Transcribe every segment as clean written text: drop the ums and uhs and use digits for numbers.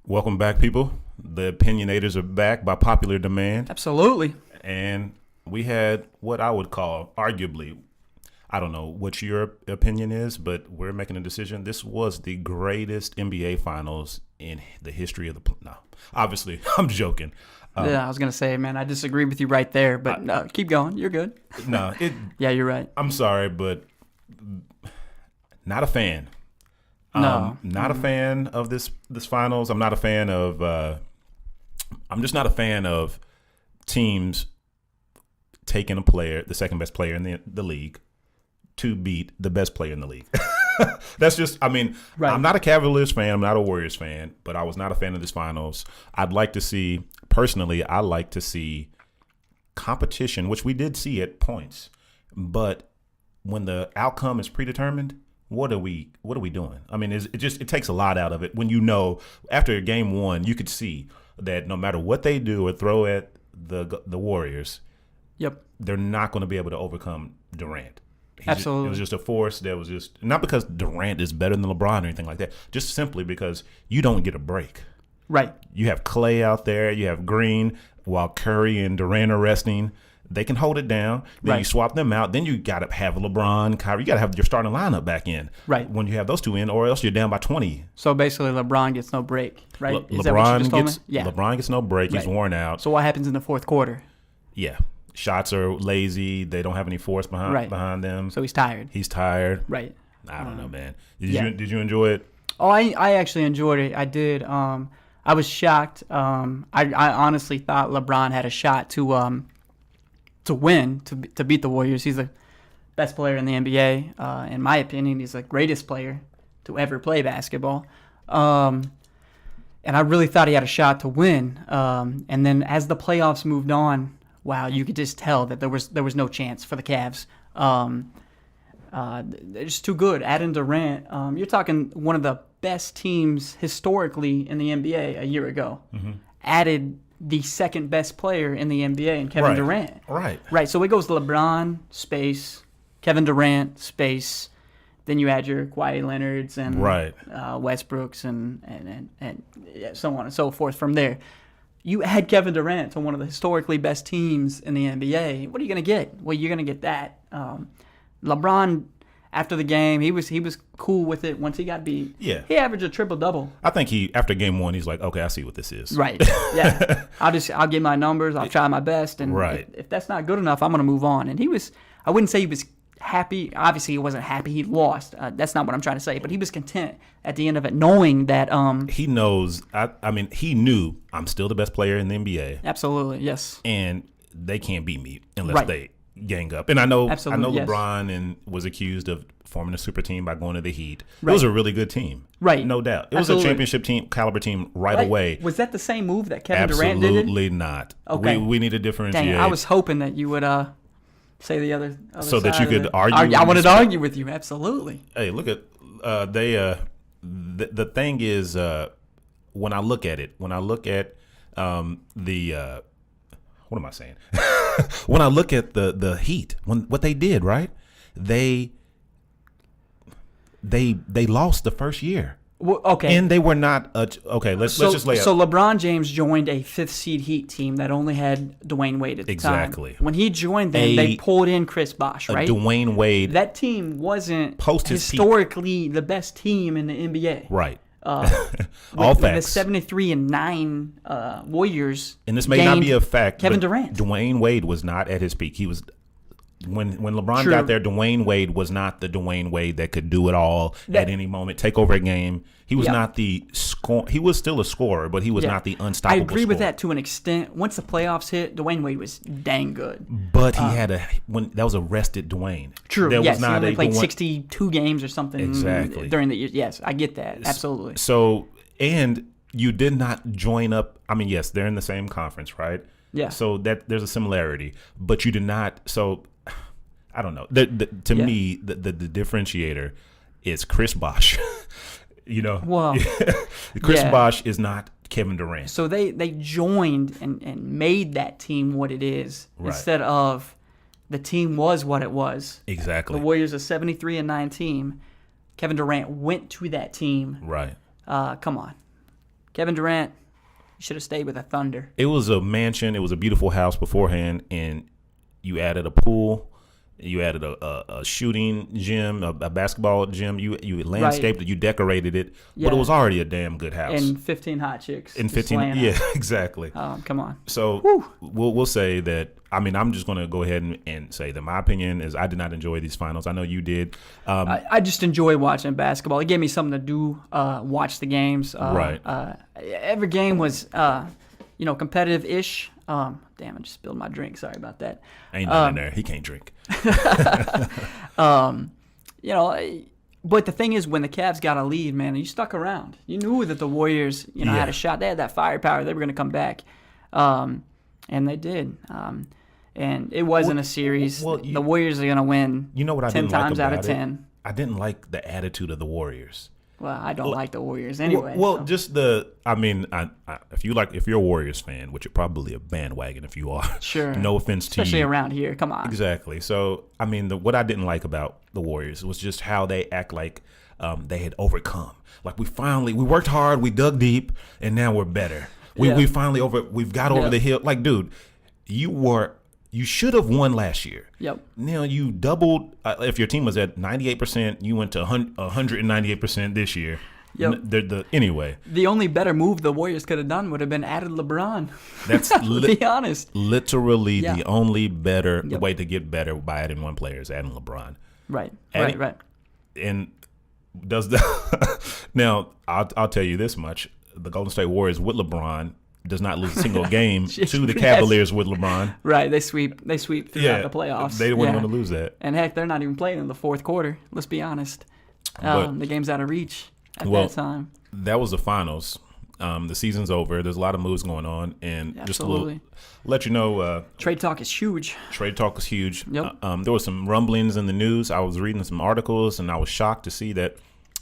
Welcome back, people. The Opinionators are back by popular demand. Absolutely. And we had what I would call, arguably, I don't know what your opinion is, but we're making a decision. This was the greatest NBA Finals in the history of the. No, obviously, I'm joking. Yeah, I was gonna say, man, I disagree with you right there, but keep going. You're good. No, Yeah, you're right. I'm sorry, but not a fan. No, Not a fan of this finals. I'm not a fan of. I'm just not a fan of teams taking a player, the second best player in the league, to beat the best player in the league. That's just. I mean, Right. I'm not a Cavaliers fan. I'm not a Warriors fan, but I was not a fan of this finals. I'd like to see personally. I like to see competition, which we did see at points, but when the outcome is predetermined. What are we doing? I mean, it takes a lot out of it when you know after game one you could see that no matter what they do or throw at the Warriors, Yep. they're not going to be able to overcome Durant. Absolutely. It was just a force that was just not because Durant is better than LeBron or anything like that, just simply because you don't get a break. Right. You have Clay out there, you have Green, while Curry and Durant are resting. They can hold it down. Then Right. you swap them out. Then you got to have LeBron, Kyrie. You got to have your starting lineup back in. Right. When you have those two in, or else you're down by 20. So basically, LeBron gets no break, right? Is that what you just told me? Yeah. LeBron gets no break. He's Right. worn out. So what happens in the fourth quarter? Yeah. Shots are lazy. They don't have any force behind them. So he's tired. He's tired. Right. I don't know, man. Yeah. Did you enjoy it? Oh, I actually enjoyed it. I did. I was shocked. I honestly thought LeBron had a shot to win, to beat the Warriors. He's the best player in the NBA. In my opinion, he's the greatest player to ever play basketball. And I really thought he had a shot to win. And then as the playoffs moved on, wow, you could just tell that there was no chance for the Cavs. They're just too good. Adam Durant, you're talking one of the best teams historically in the NBA a year ago. Mm-hmm. Added the second best player in the NBA in Kevin Durant. Right. So it goes LeBron, space, Kevin Durant, space. Then you add your Kawhi Leonards and Westbrooks and so on and so forth from there. You add Kevin Durant to one of the historically best teams in the NBA. What are you going to get? Well, you're going to get that. LeBron, after the game, he was cool with it once he got beat. Yeah. He averaged a triple-double. I think after game one, he's like, okay, I see what this is. Right. Yeah. I'll get my numbers. I'll try my best. And if that's not good enough, I'm going to move on. And I wouldn't say he was happy. Obviously, he wasn't happy. He lost. That's not what I'm trying to say. But he was content at the end of it, knowing that he knows. I mean, he knew I'm still the best player in the NBA. Absolutely, yes. And they can't beat me unless they gang up. And I know LeBron was accused of forming a super team by going to the Heat. It was a really good team. Right. No doubt. It was a championship team, caliber team right away. Was that the same move that Kevin Durant did? Absolutely not. Okay. We need to differentiate. Dang, I was hoping that you would say the other so side that you could argue. I wanted to argue with you. Absolutely. Hey, look at the thing is when I look at what am I saying? When I look at the Heat, what they did, right? They lost the first year. Well, okay. And they were not let's just lay out. So LeBron James joined a 5th seed Heat team that only had Dwayne Wade at the time. Exactly. When he joined them, they pulled in Chris Bosh, right? Dwayne Wade. That team wasn't historically the best team in the NBA. Right. All facts. The 73-9 Warriors. And this may not be a fact. Kevin Durant. Dwayne Wade was not at his peak. He was when LeBron got there. Dwayne Wade was not the Dwayne Wade that could do it all at any moment, take over a game. He was not the score. He was still a scorer, but he was not the unstoppable. I agree with scorer. that to an extent. Once the playoffs hit, Dwayne Wade was dang good. But he had that was a rested Dwayne. True. There yes, was not he only played 62 games or something. Exactly. During the years. Yes, I get that. Absolutely. So, and you did not join up. I mean, yes, they're in the same conference, right? Yeah. So that there's a similarity, but you did not. So I don't know. To me, the differentiator is Chris Bosh. Well, Chris Bosh is not Kevin Durant. So they joined and made that team what it is instead of the team was what it was. Exactly. The Warriors a 73-9 team. Kevin Durant went to that team. Right. Come on. Kevin Durant, you should have stayed with the Thunder. It was a mansion. It was a beautiful house beforehand, and you added a pool. You added a shooting gym, a basketball gym. You landscaped it. You decorated it. Yeah. But it was already a damn good house. And 15 hot chicks. And 15, yeah, exactly. Come on. So we'll say that. I mean, I'm just going to go ahead and say that my opinion is I did not enjoy these finals. I know you did. I just enjoy watching basketball. It gave me something to do. Watch the games. Right. Every game was, competitive-ish. Damn, I just spilled my drink. Sorry about that. Ain't nothing in there. He can't drink. But the thing is, when the Cavs got a lead, man, you stuck around. You knew that the Warriors, had a shot. They had that firepower. They were going to come back, and they did. And it wasn't a series. The Warriors are going to win. You know what I 10 didn't like times about out of 10. I didn't like the attitude of the Warriors. Well, I don't like the Warriors anyway. Just if you're a Warriors fan, which you're probably a bandwagon if you are. Sure. No offense to you. Especially around here. Come on. Exactly. So, I mean, what I didn't like about the Warriors was just how they act like they had overcome. Like we worked hard, we dug deep, and now we're better. We've got over the hill. Like, dude, you should have won last year. Yep. Now you doubled. If your team was at 98%, you went to 198% this year. Yep. Anyway. The only better move the Warriors could have done would have been added LeBron. That's to be honest. Literally the only better way to get better by adding one player is adding LeBron. Right. And does that now? I'll tell you this much: the Golden State Warriors with LeBron does not lose a single game to the Cavaliers with LeBron. Right, they sweep throughout the playoffs. They weren't going to lose that. And heck, they're not even playing in the fourth quarter. Let's be honest. The game's out of reach at that time. That was the finals. The season's over. There's a lot of moves going on, and just let you know. Trade talk is huge. Trade talk is huge. Yep. There was some rumblings in the news. I was reading some articles, and I was shocked to see that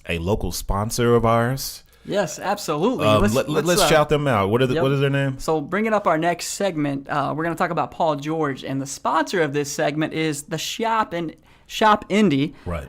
a local sponsor of ours. Yes, absolutely. Let's shout them out. What is their name? So bringing up our next segment, we're going to talk about Paul George, and the sponsor of this segment is the Shop Indy, right?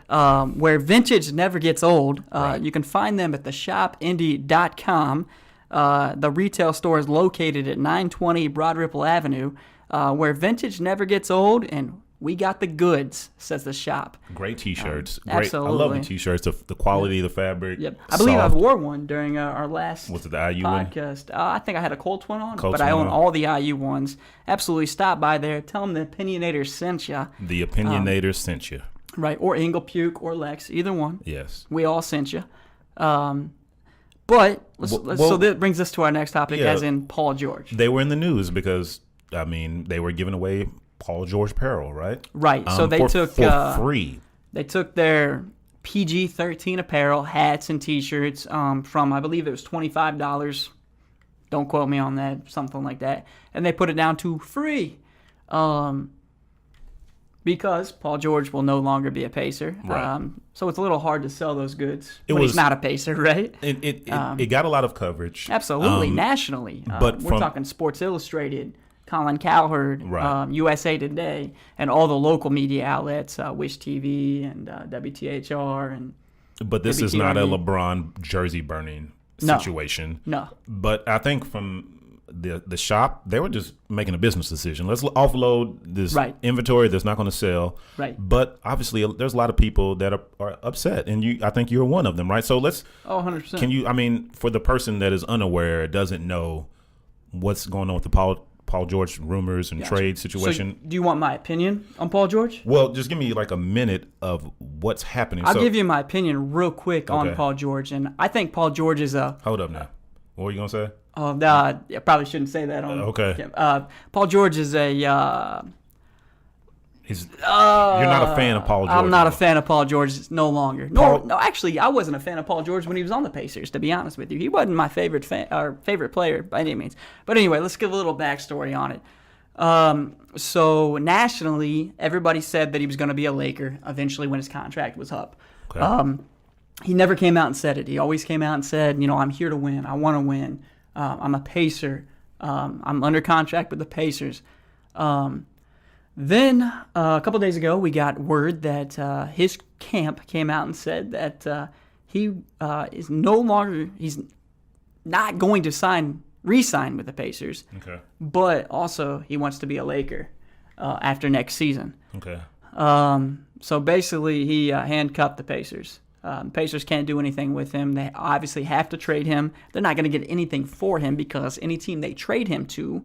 Where vintage never gets old. Right. You can find them at theshopindy.com. The retail store is located at 920 Broad Ripple Avenue, where vintage never gets old, and we got the goods, says the shop. Great T-shirts. Great. Absolutely. I love the T-shirts. The quality of the fabric. Yep. I believe I wore one during our last Was it the IU podcast. I think I had a Colts one on, Colts but I own one. all the IU ones. Absolutely stop by there. Tell them the Opinionators sent you. The Opinionators sent you. Right. Or Ingle Puke or Lex. Either one. Yes. We all sent you. But so that brings us to our next topic, as in Paul George. They were in the news because, I mean, they were giving away Paul George apparel, right? Right. So they took for free. They took their PG-13 apparel, hats and T-shirts from, I believe it was $25. Don't quote me on that, something like that. And they put it down to free. Because Paul George will no longer be a Pacer. Right. So it's a little hard to sell those goods when he's not a Pacer, right? It got a lot of coverage. Absolutely, nationally. But we're talking Sports Illustrated, Colin Cowherd, right. USA Today, and all the local media outlets, Wish TV and WTHR. But this is not a LeBron jersey burning situation. No. But I think from the shop, they were just making a business decision. Let's offload this inventory that's not going to sell. Right. But obviously, there's a lot of people that are upset, and I think you're one of them, right? So let's. 100%. Can you? I mean, for the person that is unaware, doesn't know what's going on with the Paul George rumors and trade situation. So do you want my opinion on Paul George? Well, just give me like a minute of what's happening. I'll give you my opinion real quick on Paul George, and I think Paul George is a. Hold up now. What were you gonna say? Oh, I probably shouldn't say that on. Okay. Paul George is a. You're not a fan of Paul George. I'm not a fan of Paul George no longer. No, actually, I wasn't a fan of Paul George when he was on the Pacers. To be honest with you, he wasn't my favorite player by any means. But anyway, let's give a little backstory on it. So nationally, everybody said that he was going to be a Laker eventually when his contract was up. Okay. He never came out and said it. He always came out and said, I'm here to win. I want to win. I'm a Pacer. I'm under contract with the Pacers. Then a couple days ago, we got word that his camp came out and said that he is no longer. He's not going to re-sign with the Pacers. Okay. But also he wants to be a Laker after next season. Okay. So basically he handcuffed the Pacers. Pacers can't do anything with him. They obviously have to trade him. They're not going to get anything for him because any team they trade him to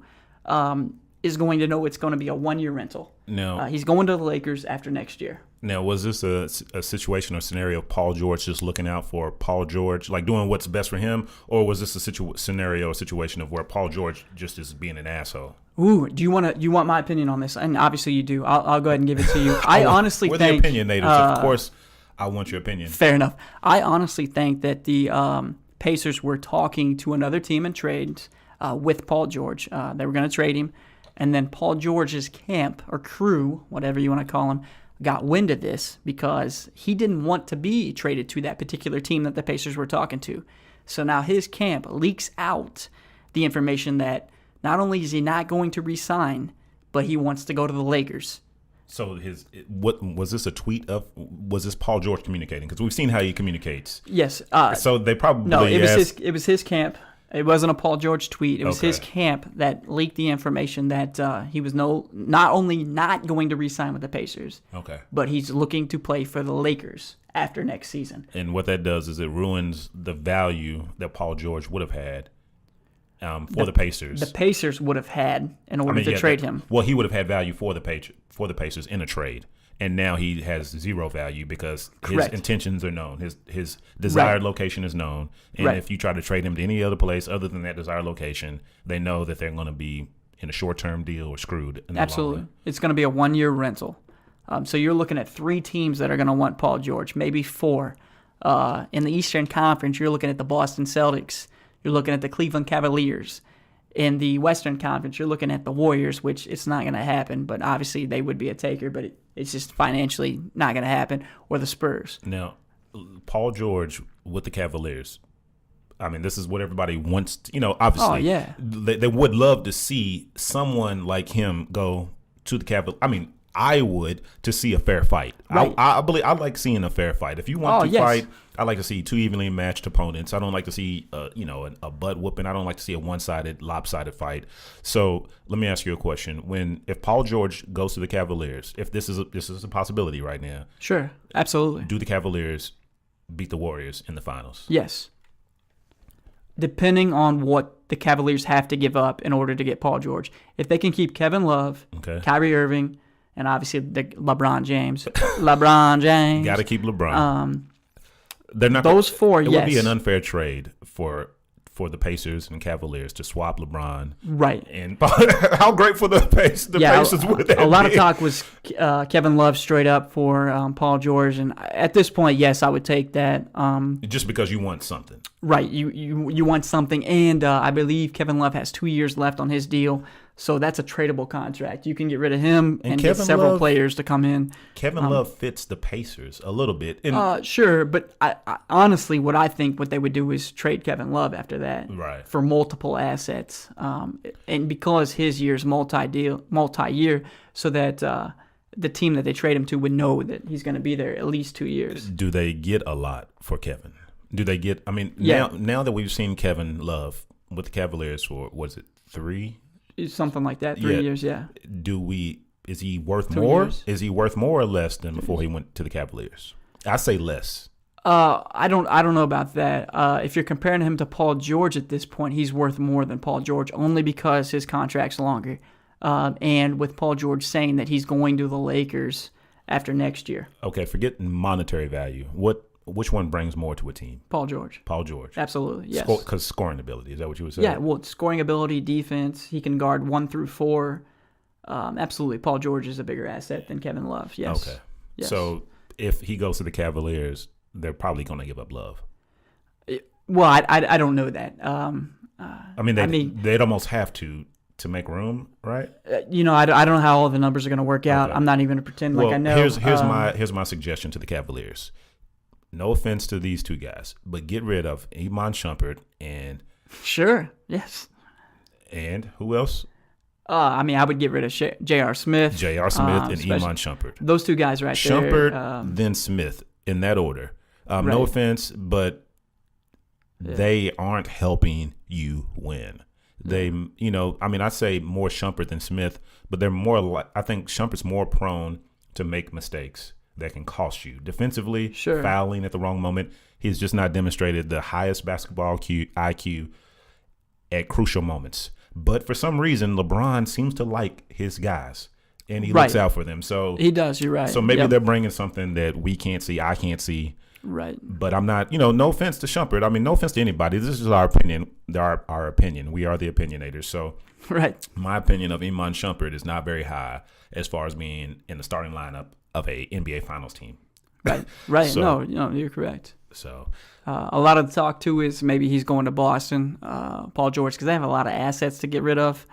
is going to know it's going to be a 1-year rental. No. He's going to the Lakers after next year. Now, was this a situation or scenario of Paul George just looking out for Paul George, like doing what's best for him, or was this a scenario or situation of where Paul George just is being an asshole? Ooh, you want my opinion on this? And obviously you do. I'll go ahead and give it to you. I honestly we're think the opinionators. Of course, I want your opinion. Fair enough. I honestly think that the Pacers were talking to another team in trades with Paul George. They were going to trade him, and then Paul George's camp or crew, whatever you want to call him, got wind of this because he didn't want to be traded to that particular team that the Pacers were talking to. So now his camp leaks out the information that not only is he not going to re-sign, but he wants to go to the Lakers. So what was this a tweet of? Was this Paul George communicating? Because we've seen how he communicates. Yes. So they probably no. It was his camp. It wasn't a Paul George tweet. It was his camp that leaked the information that he was not only not going to re-sign with the Pacers, but he's looking to play for the Lakers after next season. And what that does is it ruins the value that Paul George would have had for the Pacers. The Pacers would have had in order to trade him. Well, he would have had value for the Pacers in a trade. And now he has zero value because his intentions are known. His desired location is known. And if you try to trade him to any other place other than that desired location, they know that they're going to be in a short-term deal or screwed. Absolutely. It's going to be a 1-year rental. So you're looking at 3 teams that are going to want Paul George, maybe 4. In the Eastern Conference, you're looking at the Boston Celtics. You're looking at the Cleveland Cavaliers. In the Western Conference, you're looking at the Warriors, which it's not going to happen, but obviously they would be a taker, but it's just financially not going to happen, or the Spurs. Now, Paul George with the Cavaliers, I mean, this is what everybody wants to, obviously. Oh, yeah. They would love to see someone like him go to the Cavaliers. I mean, I would to see a fair fight. Right. I believe I like seeing a fair fight. If you want to fight, I like to see 2 evenly matched opponents. I don't like to see a butt whooping. I don't like to see a one-sided, lopsided fight. So let me ask you a question: if Paul George goes to the Cavaliers, if this is a possibility right now, sure, absolutely, do the Cavaliers beat the Warriors in the finals? Yes. Depending on what the Cavaliers have to give up in order to get Paul George. If they can keep Kevin Love, Kyrie Irving, and obviously LeBron James. Got to keep LeBron. They're not those 4. It would be an unfair trade for the Pacers and Cavaliers to swap LeBron. Right. And how great for the Pacers would that be? A lot of talk was Kevin Love straight up for Paul George, and at this point, yes, I would take that. Just because you want something. Right. You want something, and I believe Kevin Love has 2 years left on his deal. So that's a tradable contract. You can get rid of him and get several players to come in. Kevin Love fits the Pacers a little bit. Sure, but I honestly, what they would do is trade Kevin Love after that for multiple assets. And because his year's multi-year, so that the team that they trade him to would know that he's going to be there at least 2 years. Do they get a lot for Kevin? Do they get? I mean, now that we've seen Kevin Love with the Cavaliers for, was it 3? Something like that, 3 years, yeah. Is he worth 2 more? years. Is he worth more or less than before he went to the Cavaliers? I say less. I don't know about that. If you're comparing him to Paul George at this point, he's worth more than Paul George only because his contract's longer. And with Paul George saying that he's going to the Lakers after next year. Okay, forget monetary value. Which one brings more to a team? Paul George. Absolutely, yes. Because scoring ability, is that what you would say? Yeah, well, scoring ability, defense, he can guard 1 through 4. Absolutely, Paul George is a bigger asset than Kevin Love, yes. Okay. Yes. So if he goes to the Cavaliers, they're probably going to give up Love. Well, I don't know that. They'd almost have to make room, right? I don't know how all the numbers are going to work out. I'm not even going to pretend like I know. Here's my suggestion to the Cavaliers. No offense to these 2 guys, but get rid of Iman Shumpert and... Sure, yes. And who else? I would get rid of J.R. Smith. J.R. Smith and Iman Shumpert. Those 2 guys right Shumpert, there. then Smith, in that order. No offense, but they aren't helping you win. They, I say more Shumpert than Smith, but they're more like, I think Shumpert's more prone to make mistakes that can cost you defensively, fouling at the wrong moment. He's just not demonstrated the highest basketball IQ at crucial moments. But for some reason, LeBron seems to like his guys, and he looks out for them. So he does. You're right. So maybe they're bringing something that we can't see, I can't see. Right. But I'm not, no offense to Shumpert. I mean, no offense to anybody. This is our opinion. Our opinion. We are the opinionators. So my opinion of Iman Shumpert is not very high as far as being in the starting lineup of a NBA Finals team. Right. So, no, you're correct. So a lot of the talk, too, is maybe he's going to Boston, Paul George, because they have a lot of assets to get rid of.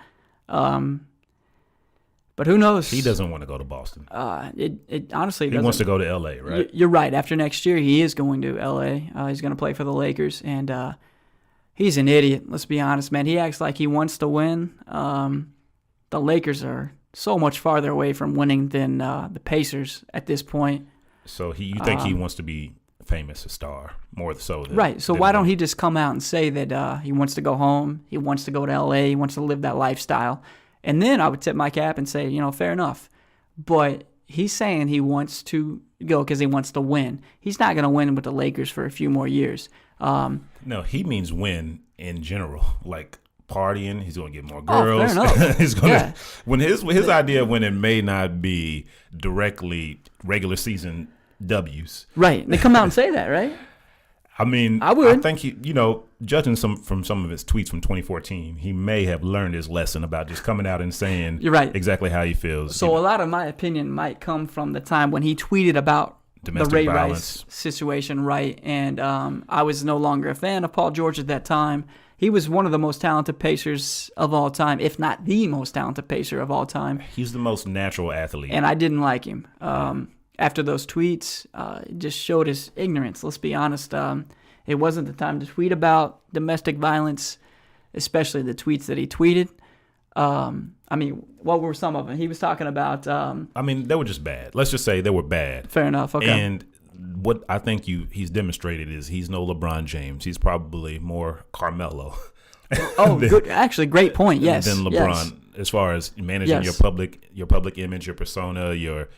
But who knows? He doesn't want to go to Boston. It honestly he wants to go to L.A., right? You're right. After next year, he is going to L.A. He's going to play for the Lakers, and he's an idiot. Let's be honest, man. He acts like he wants to win. The Lakers are so much farther away from winning than the Pacers at this point. So you think he wants to be famous, a star, more so than right. So why don't he just come out and say that he wants to go home, he wants to go to L.A., he wants to live that lifestyle, and then I would tip my cap and say, fair enough. But he's saying he wants to go because he wants to win. He's not going to win with the Lakers for a few more years. No, he means win in general, like partying. He's going to get more girls. Fair enough. He's going to when his idea of winning may not be directly regular season W's. Right. They come out and say that, right? I mean, I think he, judging from some of his tweets from 2014, he may have learned his lesson about just coming out and saying You're right. exactly how he feels. So a lot of my opinion might come from the time when he tweeted about domestic the Ray violence Rice situation, right? And I was no longer a fan of Paul George at that time. He was one of the most talented Pacers of all time, if not the most talented Pacer of all time. He's the most natural athlete. And I didn't like him. After those tweets, it just showed his ignorance. Let's be honest. It wasn't the time to tweet about domestic violence, especially the tweets that he tweeted. What were some of them? He was talking about... they were just bad. Let's just say they were bad. Fair enough, okay. And what I think he's demonstrated is he's no LeBron James. He's probably more Carmelo. Good. Actually, great point, yes. Than LeBron. Yes. As far as managing your public image, your persona,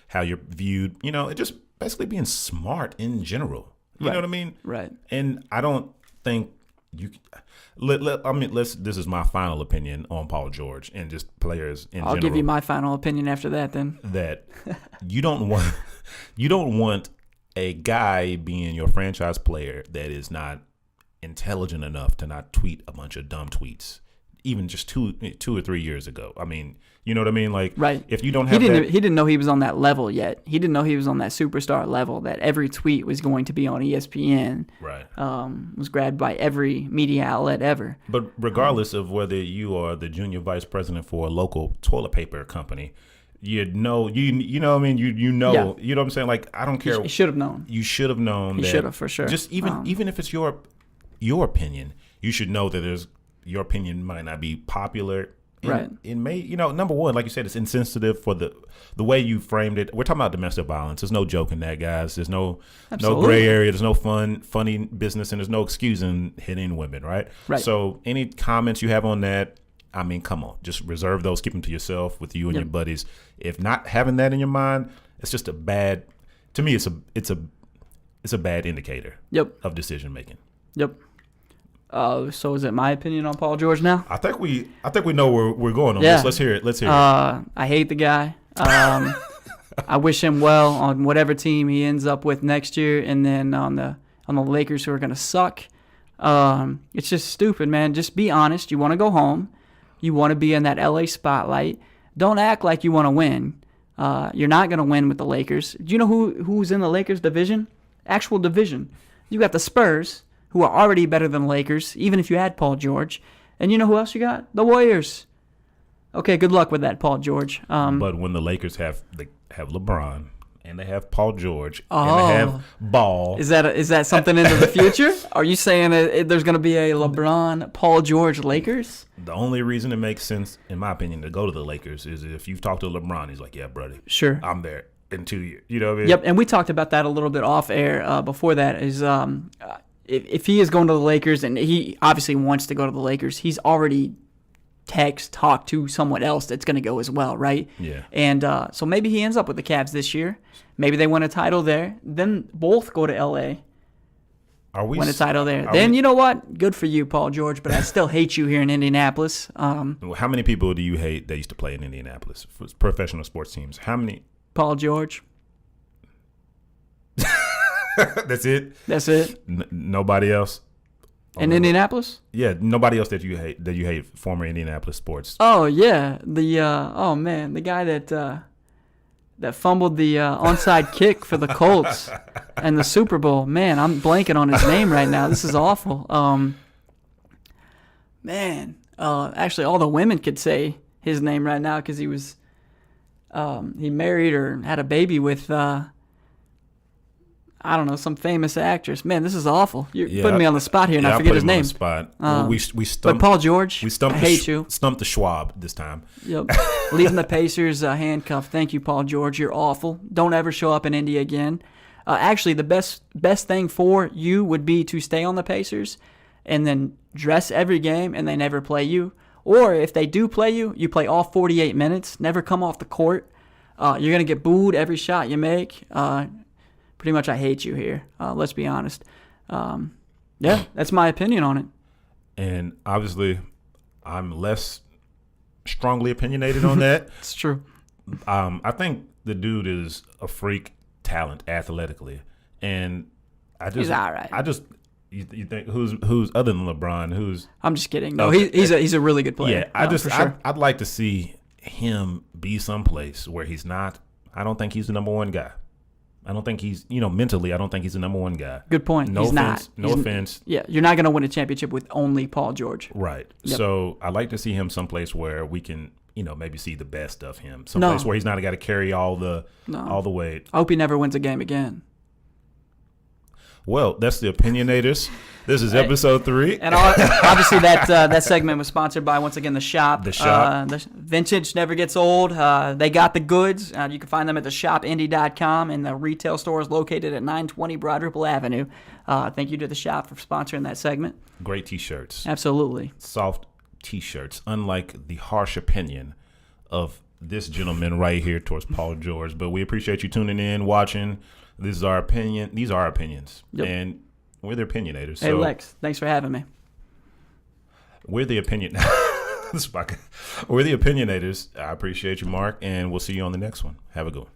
how you're viewed, it just basically being smart in general. You know what I mean? Right. And I don't think you. This is my final opinion on Paul George and just players in general. I'll give you my final opinion after that. Then that you don't want a guy being your franchise player that is not intelligent enough to not tweet a bunch of dumb tweets. Even just two or 3 years ago. I mean, you know what I mean? Like, right. If you don't have he didn't know he was on that level yet. He didn't know he was on that superstar level, that every tweet was going to be on ESPN. Right. Was grabbed by every media outlet ever. But regardless of whether you are the junior vice president for a local toilet paper company, you know what I mean? You know what I'm saying? Like, I don't care. You should have known. You should have known. You should have, for sure. Just even if it's your opinion, you should know that your opinion might not be popular. Right. It may, number one, like you said, it's insensitive for the way you framed it. We're talking about domestic violence. There's no joke in that, guys. There's no gray area. There's no funny business, and there's no excusing hitting women, right? Right. So any comments you have on that, I mean, come on, just reserve those, keep them to yourself with you and your buddies. If not having that in your mind, it's just to me, it's a bad indicator of decision making. Yep. So is it my opinion on Paul George now? I think we know where we're going on this. Let's hear it. I hate the guy. I wish him well on whatever team he ends up with next year, and then on the Lakers, who are gonna suck. It's just stupid, man. Just be honest. You want to go home. You want to be in that LA spotlight. Don't act like you want to win. You're not gonna win with the Lakers. Do you know who's in the Lakers division? Actual division. You got the Spurs, who are already better than the Lakers, even if you had Paul George. And you know who else you got? The Warriors. Okay, good luck with that, Paul George. But when the Lakers have LeBron and they have Paul George and they have Ball. Is that something into the future? Are you saying that there's going to be a LeBron, Paul George Lakers? The only reason it makes sense, in my opinion, to go to the Lakers is if you've talked to LeBron, he's like, yeah, brother. Sure. I'm there in 2 years. You know what I mean? Yep, and we talked about that a little bit off air before that. if he is going to the Lakers, and he obviously wants to go to the Lakers, he's already talked to someone else that's going to go as well, right? Yeah. And so maybe he ends up with the Cavs this year. Maybe they win a title there. Then both go to L.A. Win a title there. Then you know what? Good for you, Paul George, but I still hate you here in Indianapolis. How many people do you hate that used to play in Indianapolis? Professional sports teams. How many? Paul George. That's it? That's it? Nobody else? In Indianapolis? Yeah, nobody else that you hate former Indianapolis sports. Oh, yeah. The guy that fumbled the onside kick for the Colts and the Super Bowl. Man, I'm blanking on his name right now. This is awful. Actually, all the women could say his name right now because he was he married or had a baby with I don't know, some famous actress. Man, this is awful. You're putting me on the spot here, and I forget his name. We stumped. But Paul George, I hate you. Stumped the Schwab this time. Yep. Leaving the Pacers handcuffed. Thank you, Paul George. You're awful. Don't ever show up in Indy again. Actually, the best thing for you would be to stay on the Pacers and then dress every game, and they never play you. Or if they do play you, you play all 48 minutes, never come off the court. You're going to get booed every shot you make. Pretty much I hate you here. Let's be honest. That's my opinion on it. And obviously, I'm less strongly opinionated on that. It's true. I think the dude is a freak talent athletically. And he's all right. You think who's other than LeBron? I'm just kidding. No, he's a really good player. Yeah, for sure. I'd like to see him be someplace where he's not. I don't think he's the number one guy. I don't think he's, mentally, I don't think he's the number one guy. Good point. No he's offense. Not. No offense. Yeah, you're not going to win a championship with only Paul George. Right. Yep. So I like to see him someplace where we can, maybe see the best of him. Someplace where he's not got to carry all the weight. I hope he never wins a game again. Well, that's the Opinionators. This is episode 3. And obviously that segment was sponsored by, once again, The Shop. The Shop. The vintage never gets old. They got the goods. You can find them at theshopindy.com, and the retail store is located at 920 Broad Ripple Avenue. Thank you to The Shop for sponsoring that segment. Great T-shirts. Absolutely. Soft T-shirts, unlike the harsh opinion of this gentleman right here towards Paul George. But we appreciate you tuning in, watching. This is our opinion. These are our opinions. Yep. And we're the Opinionators. Hey, Lex, thanks for having me. We're the We're the Opinionators. I appreciate you, Mark, and we'll see you on the next one. Have a good one.